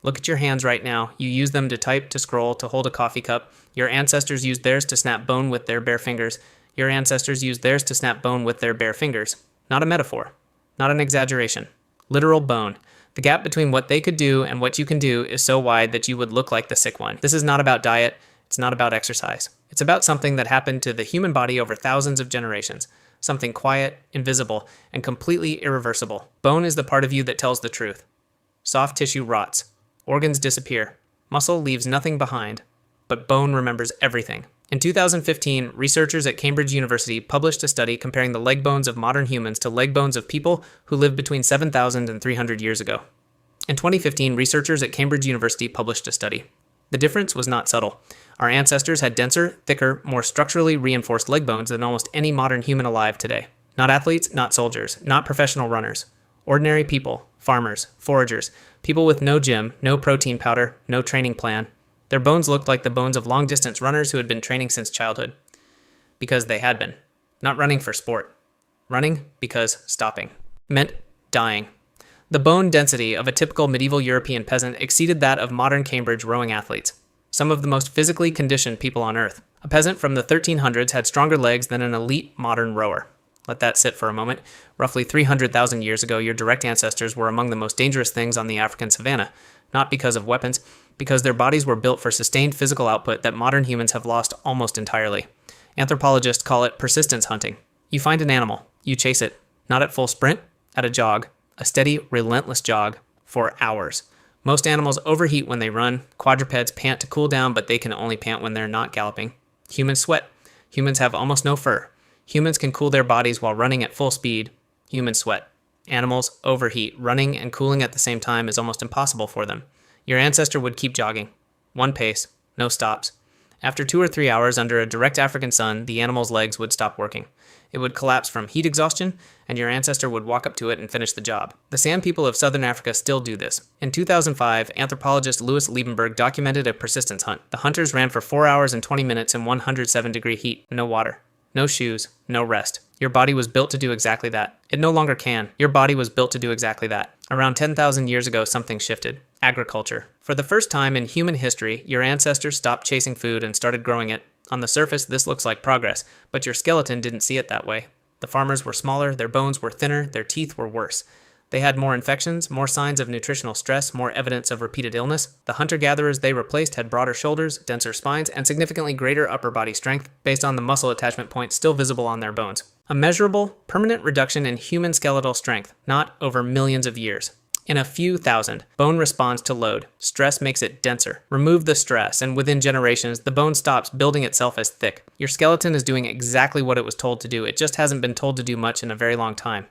Look at your hands right now. You use them to type, to scroll, to hold a coffee cup. Your ancestors used theirs to snap bone with their bare fingers. Your ancestors used theirs to snap bone with their bare fingers. Not a metaphor. Not an exaggeration. Literal bone. The gap between what they could do and what you can do is so wide that you would look like the sick one. This is not about diet. It's not about exercise. It's about something that happened to the human body over thousands of generations. Something quiet, invisible, and completely irreversible. Bone is the part of you that tells the truth. Soft tissue rots. Organs disappear. Muscle leaves nothing behind. But bone remembers everything. In 2015, researchers at Cambridge University published a study comparing the leg bones of modern humans to leg bones of people who lived between 7,000 and 300 years ago. In 2015, researchers at Cambridge University published a study. The difference was not subtle. Our ancestors had denser, thicker, more structurally reinforced leg bones than almost any modern human alive today. Not athletes, not soldiers, not professional runners. Ordinary people, farmers, foragers, people with no gym, no protein powder, no training plan. Their bones looked like the bones of long-distance runners who had been training since childhood. Because they had been. Not running for sport. Running because stopping meant dying. The bone density of a typical medieval European peasant exceeded that of modern Cambridge rowing athletes, some of the most physically conditioned people on Earth. A peasant from the 1300s had stronger legs than an elite modern rower. Let that sit for a moment. Roughly 300,000 years ago, your direct ancestors were among the most dangerous things on the African savannah, not because of weapons, because their bodies were built for sustained physical output that modern humans have lost almost entirely. Anthropologists call it persistence hunting. You find an animal, you chase it, not at full sprint, at a jog, a steady, relentless jog, for hours. Most animals overheat when they run. Quadrupeds pant to cool down, but they can only pant when they're not galloping. Humans sweat. Humans have almost no fur. Humans can cool their bodies while running at full speed. Humans sweat. Animals overheat. Running and cooling at the same time is almost impossible for them. Your ancestor would keep jogging. One pace, no stops. After 2 or 3 hours under a direct African sun, the animal's legs would stop working. It would collapse from heat exhaustion, and your ancestor would walk up to it and finish the job. The San people of southern Africa still do this. In 2005, anthropologist Louis Liebenberg documented a persistence hunt. The hunters ran for 4 hours and 20 minutes in 107-degree heat. No water. No shoes. No rest. Your body was built to do exactly that. It no longer can. Your body was built to do exactly that. Around 10,000 years ago, something shifted. Agriculture. For the first time in human history, your ancestors stopped chasing food and started growing it. On the surface, this looks like progress, but your skeleton didn't see it that way. The farmers were smaller, their bones were thinner, their teeth were worse. They had more infections, more signs of nutritional stress, more evidence of repeated illness. The hunter-gatherers they replaced had broader shoulders, denser spines, and significantly greater upper body strength based on the muscle attachment points still visible on their bones. A measurable, permanent reduction in human skeletal strength, not over millions of years. In a few thousand, bone responds to load. Stress makes it denser. Remove the stress, and within generations, the bone stops building itself as thick. Your skeleton is doing exactly what it was told to do. It just hasn't been told to do much in a very long time.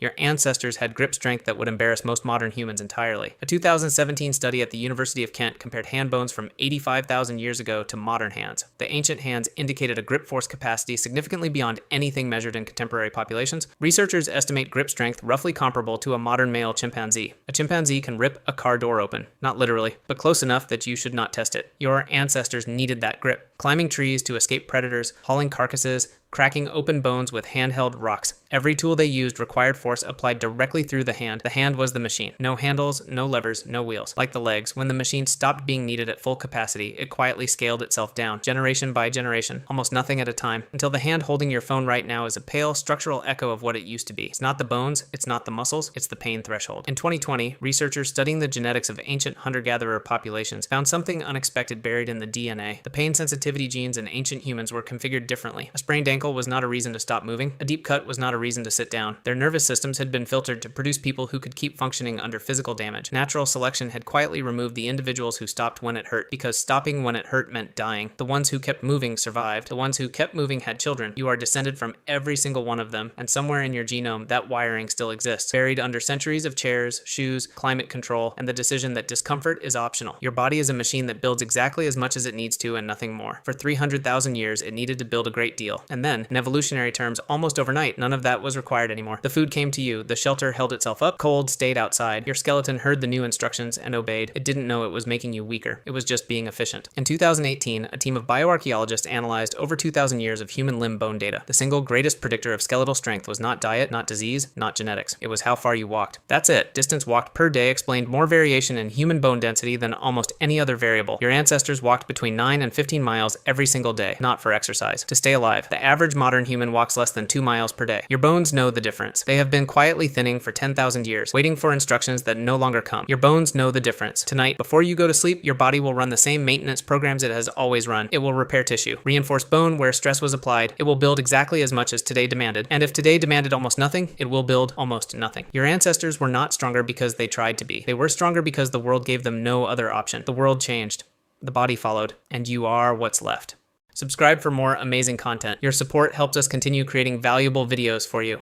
Your ancestors had grip strength that would embarrass most modern humans entirely. A 2017 study at the University of Kent compared hand bones from 85,000 years ago to modern hands. The ancient hands indicated a grip force capacity significantly beyond anything measured in contemporary populations. Researchers estimate grip strength roughly comparable to a modern male chimpanzee. A chimpanzee can rip a car door open, not literally, but close enough that you should not test it. Your ancestors needed that grip, climbing trees to escape predators, hauling carcasses, cracking open bones with handheld rocks. Every tool they used required force applied directly through the hand. The hand was the machine. No handles, no levers, no wheels. Like the legs, when the machine stopped being needed at full capacity, it quietly scaled itself down, generation by generation, almost nothing at a time, until the hand holding your phone right now is a pale, structural echo of what it used to be. It's not the bones, it's not the muscles, it's the pain threshold. In 2020, researchers studying the genetics of ancient hunter-gatherer populations found something unexpected buried in the DNA. The pain sensitivity genes in ancient humans were configured differently. A sprained ankle was not a reason to stop moving. A deep cut was not a reason to sit down. Their nervous systems had been filtered to produce people who could keep functioning under physical damage. Natural selection had quietly removed the individuals who stopped when it hurt, because stopping when it hurt meant dying. The ones who kept moving survived. The ones who kept moving had children. You are descended from every single one of them, and somewhere in your genome, that wiring still exists, buried under centuries of chairs, shoes, climate control, and the decision that discomfort is optional. Your body is a machine that builds exactly as much as it needs to and nothing more. more. For 300,000 years, it needed to build a great deal. And then, in evolutionary terms, almost overnight, none of that was required anymore. The food came to you, the shelter held itself up, cold stayed outside. Your skeleton heard the new instructions and obeyed. It didn't know it was making you weaker. It was just being efficient. In 2018, a team of bioarchaeologists analyzed over 2,000 years of human limb bone data. The single greatest predictor of skeletal strength was not diet, not disease, not genetics. It was how far you walked. That's it. Distance walked per day explained more variation in human bone density than almost any other variable. Your ancestors walked between 9 and 15 miles every single day, not for exercise, to stay alive. The average modern human walks less than 2 miles per day. Your bones know the difference. They have been quietly thinning for 10,000 years, waiting for instructions that no longer come. Your bones know the difference. Tonight, before you go to sleep, your body will run the same maintenance programs it has always run. It will repair tissue, reinforce bone where stress was applied. It will build exactly as much as today demanded. And if today demanded almost nothing, it will build almost nothing. Your ancestors were not stronger because they tried to be. They were stronger because the world gave them no other option. The world changed. The body followed. And you are what's left. Subscribe for more amazing content. Your support helps us continue creating valuable videos for you.